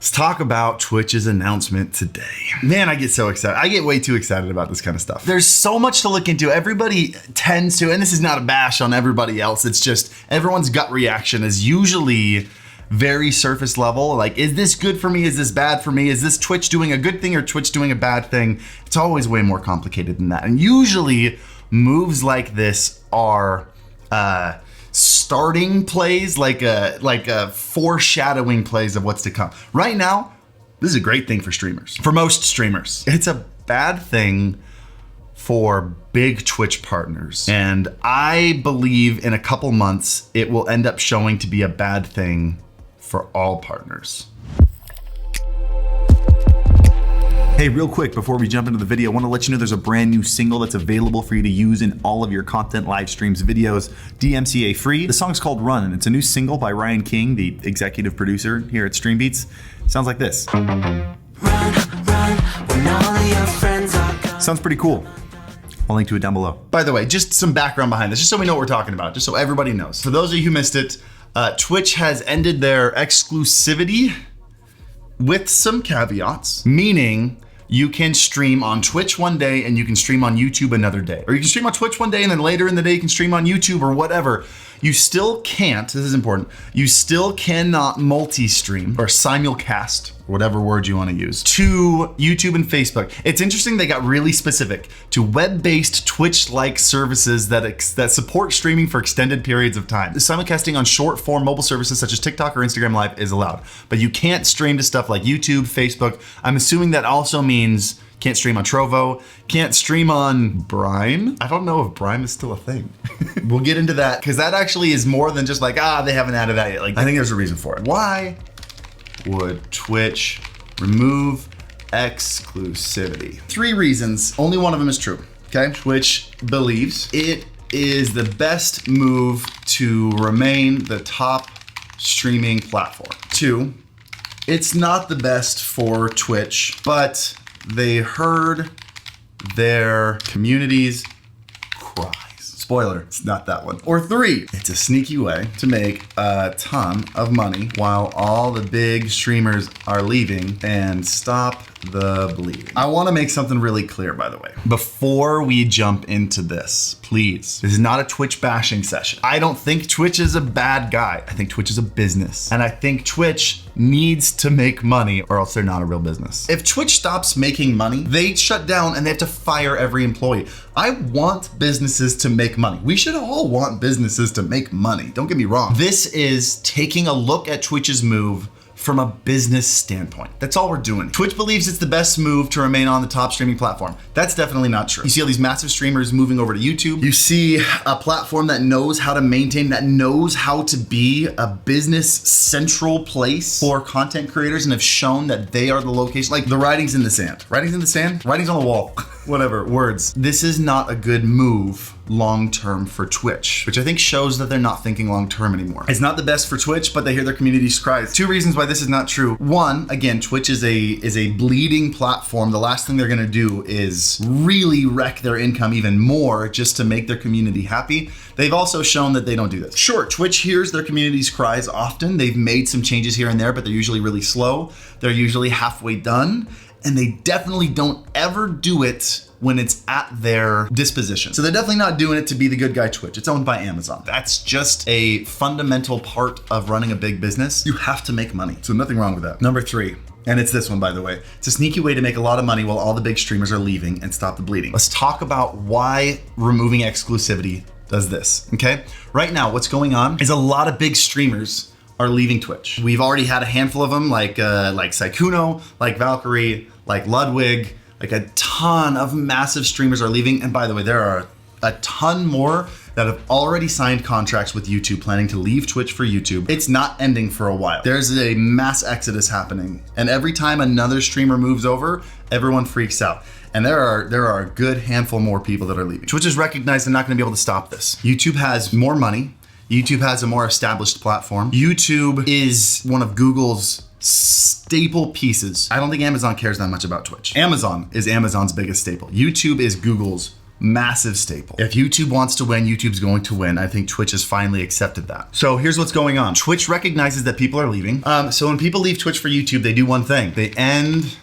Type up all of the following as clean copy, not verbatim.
Let's talk about Twitch's announcement today. Man, I get so excited. I get way too excited about this kind of stuff. There's so much to look into. Everybody tends to, and this is not a bash on everybody else, it's just everyone's gut reaction is usually very surface level. Like, is this good for me? Is this bad for me? Is this Twitch doing a good thing or Twitch doing a bad thing? It's always way more complicated than that. And usually moves like this are starting plays, like a foreshadowing plays of what's to come. Right now, this is a great thing for streamers. For most streamers, it's a bad thing for big Twitch partners. And I believe in a couple months, it will end up showing to be a bad thing for all partners. Hey, real quick, before we jump into the video, I want to let you know there's a brand new single that's available for you to use in all of your content, live streams, videos, DMCA free. The song's called Run, and it's a new single by Ryan King, the executive producer here at Stream Beats. Sounds like this. Run, run, when all of your friends are gone. Sounds pretty cool. I'll link to it down below. By the way, just some background behind this, just so we know what we're talking about, just so everybody knows. For those of you who missed it, Twitch has ended their exclusivity with some caveats, meaning you can stream on Twitch one day and you can stream on YouTube another day. Or you can stream on Twitch one day and then later in the day you can stream on YouTube or whatever. You still can't, this is important, you still cannot multi-stream or simulcast, whatever word you want to use, to YouTube and Facebook. It's interesting they got really specific to web-based Twitch-like services that support streaming for extended periods of time. The simulcasting on short-form mobile services such as TikTok or Instagram Live is allowed, but you can't stream to stuff like YouTube, Facebook. I'm assuming that also means can't stream on Trovo, can't stream on Brime. I don't know if Brime is still a thing. We'll get into that, because that actually is more than just like, they haven't added that yet. Like, I think there's a reason for it. Why would Twitch remove exclusivity? 3 reasons, only one of them is true, okay? Twitch believes it is the best move to remain the top streaming platform. 2, it's not the best for Twitch, but they heard their community's cries. Spoiler, it's not that one. Or 3, it's a sneaky way to make a ton of money while all the big streamers are leaving and stop the bleeding. I want to make something really clear, by the way. Before we jump into this, please, this is not a Twitch bashing session. I don't think Twitch is a bad guy. I think Twitch is a business. And I think Twitch needs to make money or else they're not a real business. If Twitch stops making money, they shut down and they have to fire every employee. I want businesses to make money. We should all want businesses to make money. Don't get me wrong. This is taking a look at Twitch's move from a business standpoint. That's all we're doing. Twitch believes it's the best move to remain on the top streaming platform. That's definitely not true. You see all these massive streamers moving over to YouTube. You see a platform that knows how to maintain, that knows how to be a business central place for content creators and have shown that they are the location. Like, the writing's in the sand. Writing's in the sand? Writing's on the wall. Whatever, words. This is not a good move long-term for Twitch, which I think shows that they're not thinking long-term anymore. It's not the best for Twitch, but they hear their community's cries. 2 reasons why this is not true. 1, again, Twitch is a bleeding platform. The last thing they're gonna do is really wreck their income even more just to make their community happy. They've also shown that they don't do this. Sure, Twitch hears their community's cries often. They've made some changes here and there, but they're usually really slow. They're usually halfway done. And they definitely don't ever do it when it's at their disposition. So they're definitely not doing it to be the good guy Twitch. It's owned by Amazon. That's just a fundamental part of running a big business. You have to make money. So nothing wrong with that. Number 3, and it's this one, by the way. It's a sneaky way to make a lot of money while all the big streamers are leaving and stop the bleeding. Let's talk about why removing exclusivity does this, okay? Right now, what's going on is a lot of big streamers are leaving Twitch. We've already had a handful of them, like Saikuno, like Valkyrie, like Ludwig, like a ton of massive streamers are leaving. And by the way, there are a ton more that have already signed contracts with YouTube planning to leave Twitch for YouTube. It's not ending for a while. There's a mass exodus happening. And every time another streamer moves over, everyone freaks out. And there are a good handful more people that are leaving. Twitch has recognized they're not gonna be able to stop this. YouTube has more money. YouTube has a more established platform. YouTube is one of Google's staple pieces. I don't think Amazon cares that much about Twitch. Amazon is Amazon's biggest staple. YouTube is Google's massive staple. If YouTube wants to win, YouTube's going to win. I think Twitch has finally accepted that. So here's what's going on. Twitch recognizes that people are leaving. So when people leave Twitch for YouTube, they do one thing. They end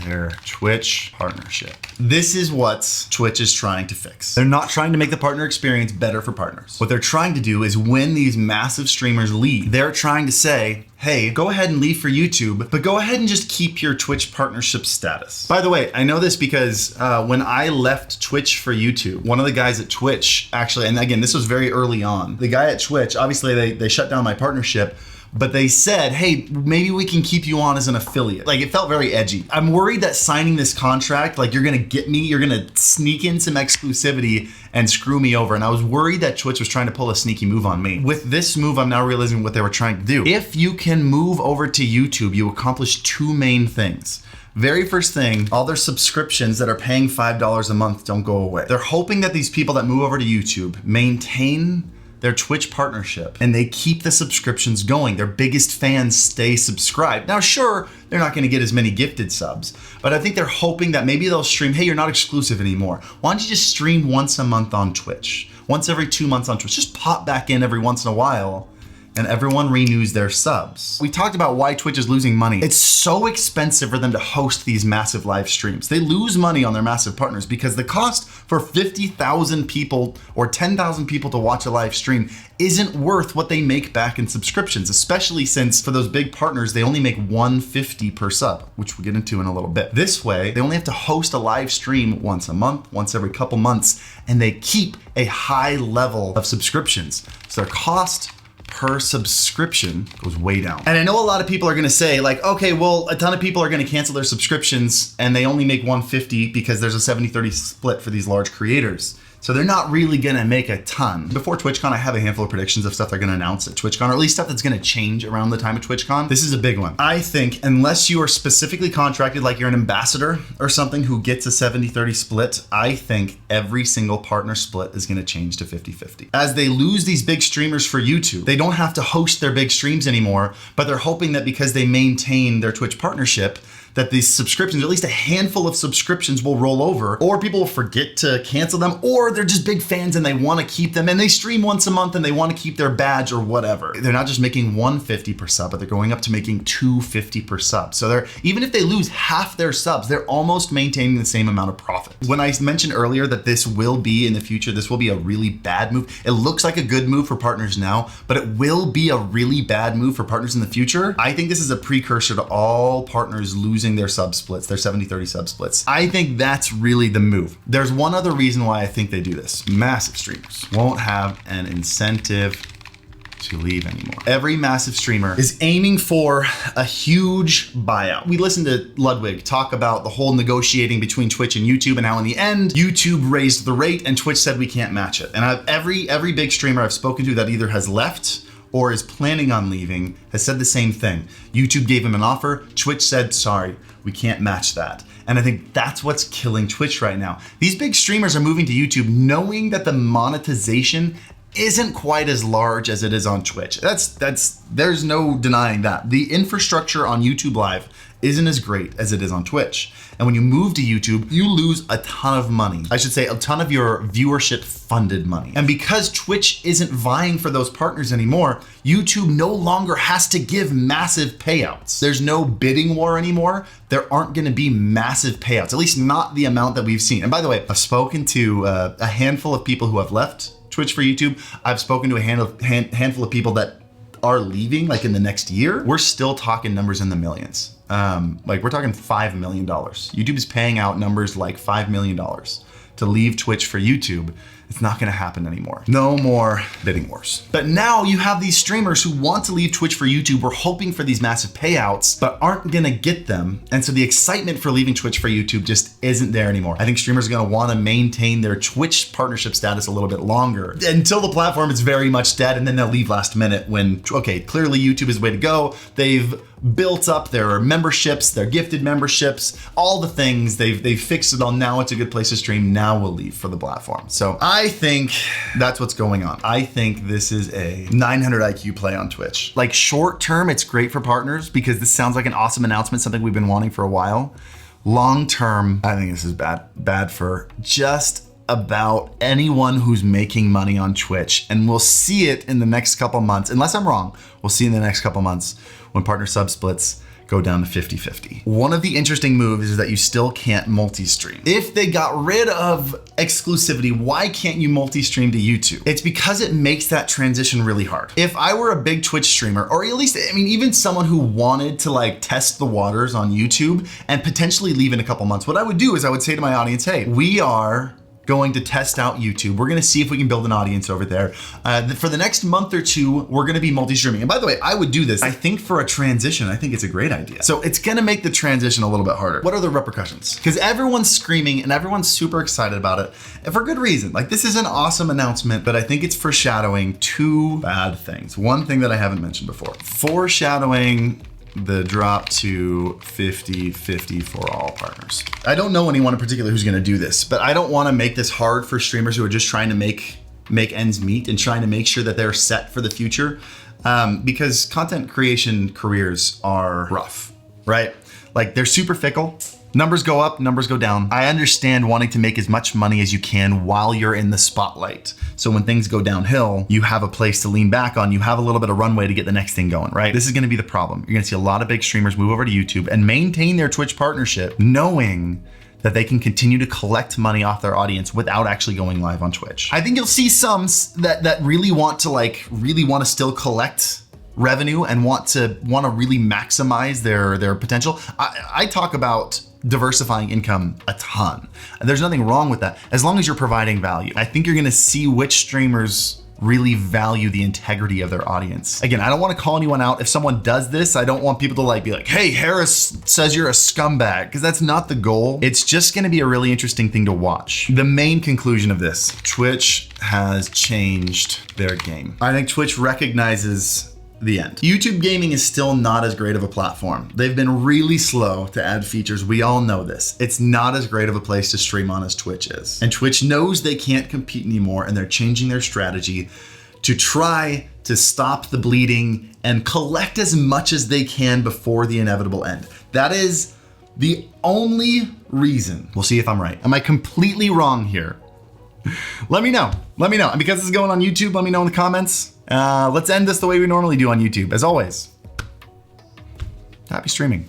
their Twitch partnership. This is what Twitch is trying to fix. They're not trying to make the partner experience better for partners. What they're trying to do is when these massive streamers leave, they're trying to say, hey, go ahead and leave for YouTube, but go ahead and just keep your Twitch partnership status. By the way, I know this because when I left Twitch for YouTube, one of the guys at Twitch actually, and again, this was very early on, the guy at Twitch, obviously they shut down my partnership, but they said, hey, maybe we can keep you on as an affiliate. Like, it felt very edgy. I'm worried that signing this contract, like, you're gonna get me, you're gonna sneak in some exclusivity and screw me over. And I was worried that Twitch was trying to pull a sneaky move on me. With this move, I'm now realizing what they were trying to do. If you can move over to YouTube, you accomplish two main things. Very first thing, all their subscriptions that are paying $5 a month don't go away. They're hoping that these people that move over to YouTube maintain their Twitch partnership and they keep the subscriptions going. Their biggest fans stay subscribed. Now, sure, they're not gonna get as many gifted subs, but I think they're hoping that maybe they'll stream, hey, you're not exclusive anymore. Why don't you just stream once a month on Twitch? Once every 2 months on Twitch. Just pop back in every once in a while and everyone renews their subs. We talked about why Twitch is losing money. It's so expensive for them to host these massive live streams. They lose money on their massive partners because the cost for 50,000 people or 10,000 people to watch a live stream isn't worth what they make back in subscriptions, especially since for those big partners, they only make $150 per sub, which we'll get into in a little bit. This way, they only have to host a live stream once a month, once every couple months, and they keep a high level of subscriptions. So their cost per subscription goes way down. And I know a lot of people are gonna say like, okay, well, a ton of people are gonna cancel their subscriptions and they only make $150 because there's a 70-30 split for these large creators. So they're not really gonna make a ton. Before TwitchCon, I have a handful of predictions of stuff they're gonna announce at TwitchCon, or at least stuff that's gonna change around the time of TwitchCon. This is a big one. I think unless you are specifically contracted, like you're an ambassador or something who gets a 70-30 split, I think every single partner split is gonna change to 50-50. As they lose these big streamers for YouTube, they don't have to host their big streams anymore, but they're hoping that because they maintain their Twitch partnership, that these subscriptions, at least a handful of subscriptions will roll over, or people will forget to cancel them, or they're just big fans and they wanna keep them and they stream once a month and they wanna keep their badge or whatever. They're not just making $150 per sub, but they're going up to making $250 per sub. So they're, even if they lose half their subs, they're almost maintaining the same amount of profit. When I mentioned earlier that this will be in the future, this will be a really bad move. It looks like a good move for partners now, but it will be a really bad move for partners in the future. I think this is a precursor to all partners losing their sub splits, their 70-30 sub splits. I think that's really the move. There's one other reason why I think they do this. Massive streamers won't have an incentive to leave anymore. Every massive streamer is aiming for a huge buyout. We listened to Ludwig talk about the whole negotiating between Twitch and YouTube and how in the end, YouTube raised the rate and Twitch said we can't match it. And every big streamer I've spoken to that either has left or is planning on leaving has said the same thing. YouTube gave him an offer, Twitch said, sorry, we can't match that. And I think that's what's killing Twitch right now. These big streamers are moving to YouTube knowing that the monetization isn't quite as large as it is on Twitch. There's no denying that. The infrastructure on YouTube Live isn't as great as it is on Twitch. And when you move to YouTube, you lose a ton of money. I should say a ton of your viewership funded money. And because Twitch isn't vying for those partners anymore, YouTube no longer has to give massive payouts. There's no bidding war anymore. There aren't gonna be massive payouts, at least not the amount that we've seen. And by the way, I've spoken to a handful of people who have left Twitch for YouTube. I've spoken to a handful of people that are leaving like in the next year. We're still talking numbers in the millions. Like we're talking $5 million. YouTube is paying out numbers like $5 million to leave Twitch for YouTube. It's not gonna happen anymore. No more bidding wars. But now you have these streamers who want to leave Twitch for YouTube. We're hoping for these massive payouts, but aren't gonna get them. And so the excitement for leaving Twitch for YouTube just isn't there anymore. I think streamers are gonna wanna maintain their Twitch partnership status a little bit longer until the platform is very much dead, and then they'll leave last minute when, okay, clearly YouTube is the way to go. They've built up their memberships, their gifted memberships, all the things, they've fixed it all. Now it's a good place to stream. Now we'll leave for the platform. So I think that's what's going on. I think this is a 900 IQ play on Twitch. Like short term, it's great for partners because this sounds like an awesome announcement, something we've been wanting for a while. Long term, I think this is bad for just about anyone who's making money on Twitch, and we'll see it in the next couple months. Unless I'm wrong, we'll see in the next couple months when partner sub splits go down to 50-50. One of the interesting moves is that you still can't multi-stream. If they got rid of exclusivity, why can't you multi-stream to YouTube? It's because it makes that transition really hard. If I were a big Twitch streamer, or at least, I mean, even someone who wanted to like test the waters on YouTube and potentially leave in a couple months, what I would do is I would say to my audience, hey, we are going to test out YouTube. We're gonna see if we can build an audience over there. For the next month or two, we're gonna be multi-streaming. And by the way, I would do this. I think for a transition, I think it's a great idea. So it's gonna make the transition a little bit harder. What are the repercussions? Because everyone's screaming and everyone's super excited about it, and for good reason. Like, this is an awesome announcement, but I think it's foreshadowing two bad things. One thing that I haven't mentioned before. Foreshadowing the drop to 50-50 for all partners. I don't know anyone in particular who's gonna do this, but I don't wanna make this hard for streamers who are just trying to make ends meet and trying to make sure that they're set for the future, because content creation careers are rough, right? Like, they're super fickle. Numbers go up, numbers go down. I understand wanting to make as much money as you can while you're in the spotlight. So when things go downhill, you have a place to lean back on. You have a little bit of runway to get the next thing going, right? This is gonna be the problem. You're gonna see a lot of big streamers move over to YouTube and maintain their Twitch partnership, knowing that they can continue to collect money off their audience without actually going live on Twitch. I think you'll see some that really want to still collect revenue and want to really maximize their potential. I talk about diversifying income a ton. There's nothing wrong with that, as long as you're providing value. I think you're gonna see which streamers really value the integrity of their audience. Again, I don't wanna call anyone out. If someone does this, I don't want people to like be like, hey, Harris says you're a scumbag, because that's not the goal. It's just gonna be a really interesting thing to watch. The main conclusion of this, Twitch has changed their game. I think Twitch recognizes the end. YouTube gaming is still not as great of a platform. They've been really slow to add features. We all know this. It's not as great of a place to stream on as Twitch is. And Twitch knows they can't compete anymore, and they're changing their strategy to try to stop the bleeding and collect as much as they can before the inevitable end. That is the only reason. We'll see if I'm right. Am I completely wrong here? Let me know. Let me know. And because this is going on YouTube, let me know in the comments. Let's end this the way we normally do on YouTube. As always, happy streaming.